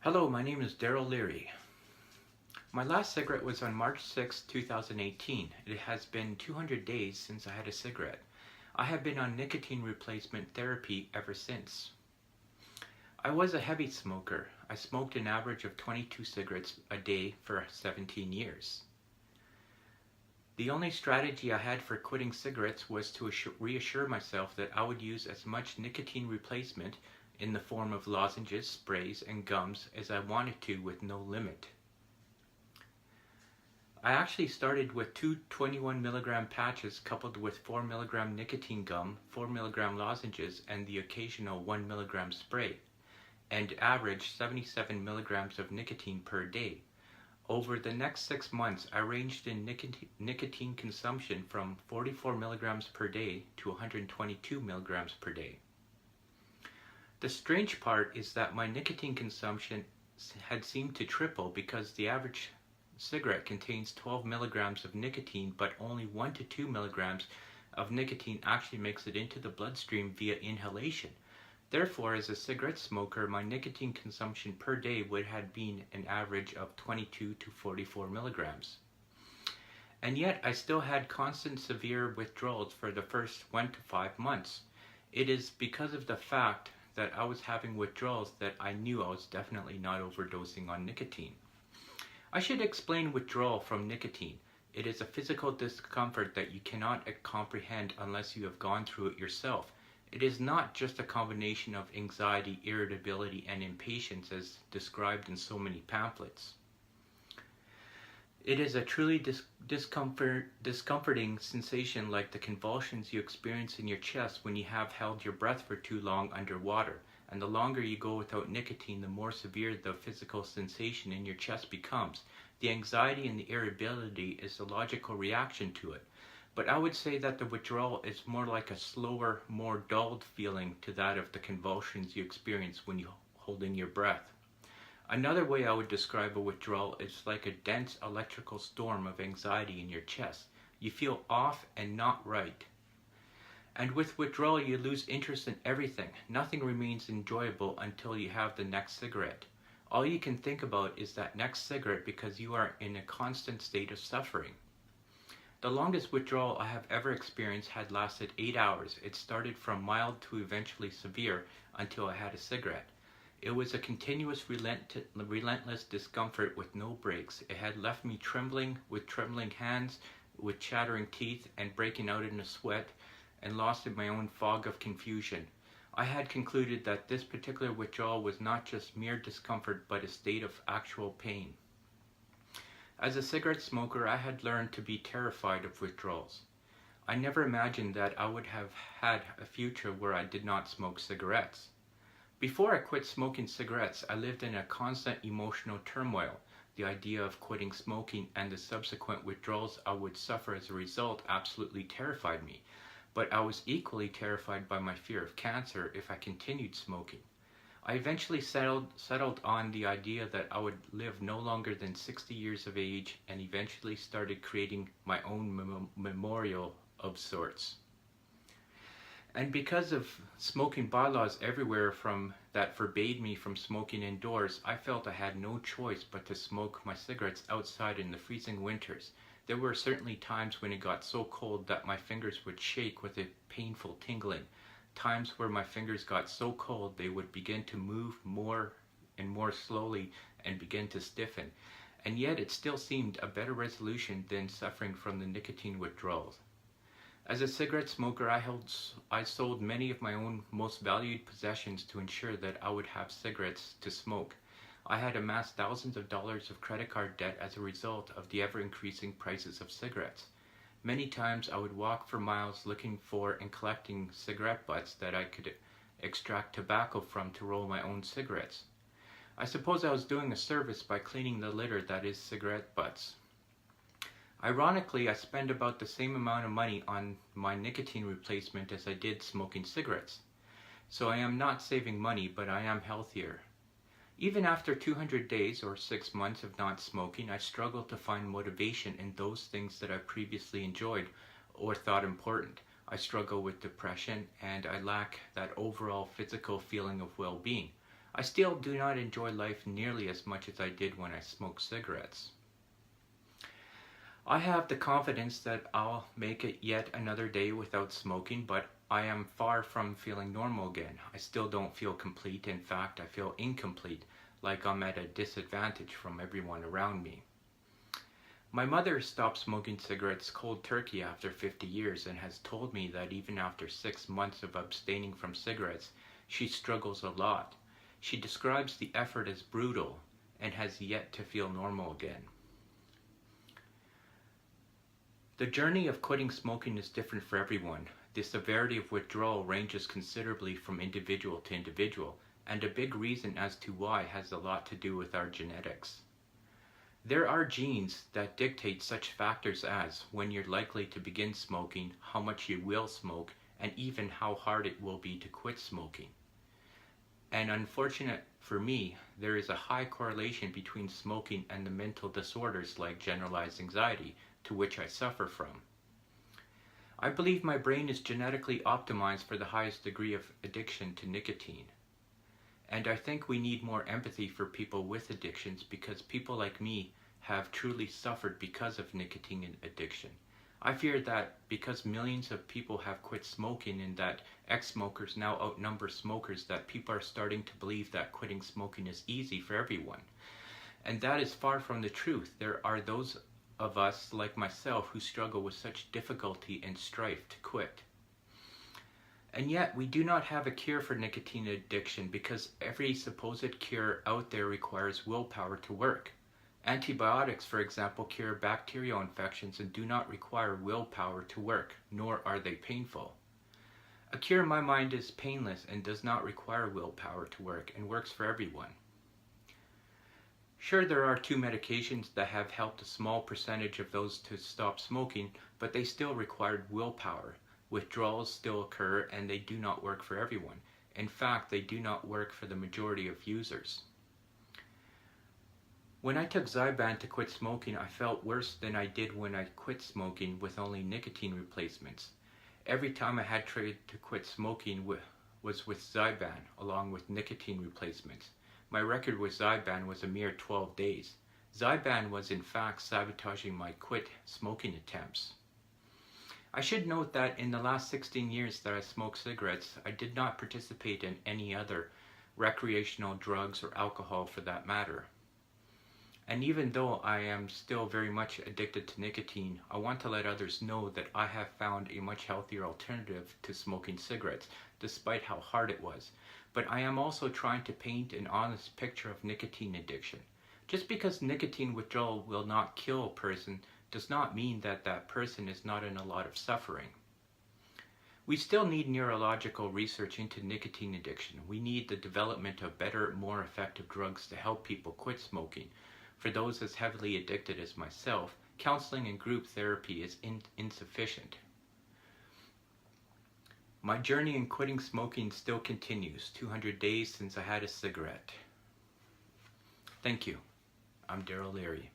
Hello, my name is Daryl Leary. My last cigarette was on March 6, 2018. It has been 200 days since I had a cigarette. I have been on nicotine replacement therapy ever since. I was a heavy smoker. I smoked an average of 22 cigarettes a day for 17 years. The only strategy I had for quitting cigarettes was to reassure myself that I would use as much nicotine replacement in the form of lozenges, sprays, and gums as I wanted to with no limit. I actually started with two 21 milligram patches coupled with 4 milligram nicotine gum, 4 milligram lozenges, and the occasional 1 milligram spray, and averaged 77 milligrams of nicotine per day. Over the next 6 months, I ranged in nicotine consumption from 44 milligrams per day to 122 milligrams per day. The strange part is that my nicotine consumption had seemed to triple because the average cigarette contains 12 milligrams of nicotine, but only 1 to 2 milligrams of nicotine actually makes it into the bloodstream via inhalation. Therefore, as a cigarette smoker, my nicotine consumption per day would have been an average of 22 to 44 milligrams. And yet, I still had constant severe withdrawals for the first 1 to 5 months. It is because of the fact that I was having withdrawals that I knew I was definitely not overdosing on nicotine. I should explain withdrawal from nicotine. It is a physical discomfort that you cannot comprehend unless you have gone through it yourself. It is not just a combination of anxiety, irritability, and impatience as described in so many pamphlets. It is a truly discomforting sensation like the convulsions you experience in your chest when you have held your breath for too long underwater. And the longer you go without nicotine, the more severe the physical sensation in your chest becomes. The anxiety and the irritability is the logical reaction to it. But I would say that the withdrawal is more like a slower, more dulled feeling to that of the convulsions you experience when you hold in your breath. Another way I would describe a withdrawal is like a dense electrical storm of anxiety in your chest. You feel off and not right. And with withdrawal, you lose interest in everything. Nothing remains enjoyable until you have the next cigarette. All you can think about is that next cigarette because you are in a constant state of suffering. The longest withdrawal I have ever experienced had lasted 8 hours. It started from mild to eventually severe until I had a cigarette. It was a continuous relentless discomfort with no breaks. It had left me trembling, with trembling hands, with chattering teeth, and breaking out in a sweat, and lost in my own fog of confusion. I had concluded that this particular withdrawal was not just mere discomfort, but a state of actual pain. As a cigarette smoker, I had learned to be terrified of withdrawals. I never imagined that I would have had a future where I did not smoke cigarettes. Before I quit smoking cigarettes, I lived in a constant emotional turmoil. The idea of quitting smoking and the subsequent withdrawals I would suffer as a result absolutely terrified me. But I was equally terrified by my fear of cancer if I continued smoking. I eventually settled on the idea that I would live no longer than 60 years of age and eventually started creating my own memorial of sorts. And because of smoking bylaws everywhere that forbade me from smoking indoors, I felt I had no choice but to smoke my cigarettes outside in the freezing winters. There were certainly times when it got so cold that my fingers would shake with a painful tingling. Times where my fingers got so cold they would begin to move more and more slowly and begin to stiffen. And yet it still seemed a better resolution than suffering from the nicotine withdrawals. As a cigarette smoker, I sold many of my own most valued possessions to ensure that I would have cigarettes to smoke. I had amassed thousands of dollars of credit card debt as a result of the ever-increasing prices of cigarettes. Many times I would walk for miles looking for and collecting cigarette butts that I could extract tobacco from to roll my own cigarettes. I suppose I was doing a service by cleaning the litter that is cigarette butts. Ironically, I spend about the same amount of money on my nicotine replacement as I did smoking cigarettes. So I am not saving money, but I am healthier. Even after 200 days or 6 months of not smoking, I struggle to find motivation in those things that I previously enjoyed or thought important. I struggle with depression and I lack that overall physical feeling of well-being. I still do not enjoy life nearly as much as I did when I smoked cigarettes. I have the confidence that I'll make it yet another day without smoking, but I am far from feeling normal again. I still don't feel complete. In fact, I feel incomplete, like I'm at a disadvantage from everyone around me. My mother stopped smoking cigarettes cold turkey after 50 years and has told me that even after 6 months of abstaining from cigarettes, she struggles a lot. She describes the effort as brutal and has yet to feel normal again. The journey of quitting smoking is different for everyone. The severity of withdrawal ranges considerably from individual to individual, and a big reason as to why has a lot to do with our genetics. There are genes that dictate such factors as when you're likely to begin smoking, how much you will smoke, and even how hard it will be to quit smoking. And unfortunate for me, there is a high correlation between smoking and the mental disorders like generalized anxiety, to which I suffer from. I believe my brain is genetically optimized for the highest degree of addiction to nicotine. And I think we need more empathy for people with addictions because people like me have truly suffered because of nicotine addiction. I fear that because millions of people have quit smoking and that ex-smokers now outnumber smokers, that people are starting to believe that quitting smoking is easy for everyone. And that is far from the truth. There are those of us like myself who struggle with such difficulty and strife to quit. And yet we do not have a cure for nicotine addiction because every supposed cure out there requires willpower to work. Antibiotics, for example, cure bacterial infections and do not require willpower to work, nor are they painful. A cure in my mind is painless and does not require willpower to work and works for everyone. Sure, there are 2 medications that have helped a small percentage of those to stop smoking, but they still required willpower. Withdrawals still occur and they do not work for everyone. In fact, they do not work for the majority of users. When I took Zyban to quit smoking, I felt worse than I did when I quit smoking with only nicotine replacements. Every time I had tried to quit smoking was with Zyban, along with nicotine replacements. My record with Zyban was a mere 12 days. Zyban was in fact sabotaging my quit smoking attempts. I should note that in the last 16 years that I smoked cigarettes, I did not participate in any other recreational drugs or alcohol for that matter. And even though I am still very much addicted to nicotine, I want to let others know that I have found a much healthier alternative to smoking cigarettes, despite how hard it was. But I am also trying to paint an honest picture of nicotine addiction. Just because nicotine withdrawal will not kill a person does not mean that that person is not in a lot of suffering. We still need neurological research into nicotine addiction. We need the development of better, more effective drugs to help people quit smoking. For those as heavily addicted as myself, counseling and group therapy is insufficient. My journey in quitting smoking still continues, 200 days since I had a cigarette. Thank you. I'm Daryl Leary.